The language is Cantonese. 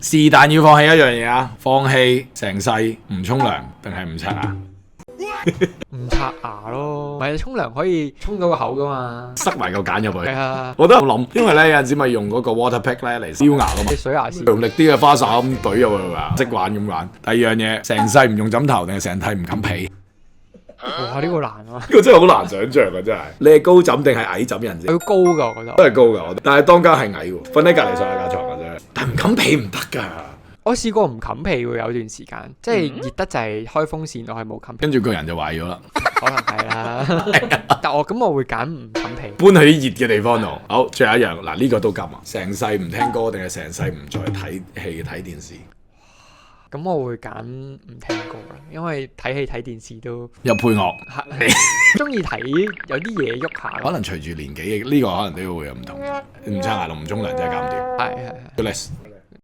是但要放棄一樣嘢啊！放棄成世唔沖涼定係唔刷牙？唔刷牙咯，唔係沖涼可以沖到個口噶嘛，塞埋嚿梘入去。係啊，我都有諗，因為咧有陣時咪用嗰個 water pack 咧嚟燒牙噶嘛啲，水牙線。用力啲嘅花灑咁懟入去啊，識玩咁玩。第二樣嘢，成世唔用枕頭定係成體唔冚被？哇！呢個難啊，呢個真係好難想像啊！真係，你係高枕定係矮枕人先？佢高噶，我覺得。都係高㗎，但係當家係矮喎，瞓喺隔離上下架床嘅啫。但係唔冚被唔得㗎，我試過唔冚被喎，有段時間，即係熱得就係開風扇，我係冇冚被，跟住個人就壞咗啦。可能係啦。但我會揀唔冚被。搬去啲熱嘅地方度。好，最後一樣嗱，呢個都急啊！成世唔聽歌定係成世唔再睇戲睇電視？咁我會揀唔聽歌啦，因為睇戲睇電視都有配樂，中意睇有啲嘢喐下咯。可能隨住年紀，呢個可能都會有唔同。唔刷牙同唔沖涼真係搞唔掂。係。Good list。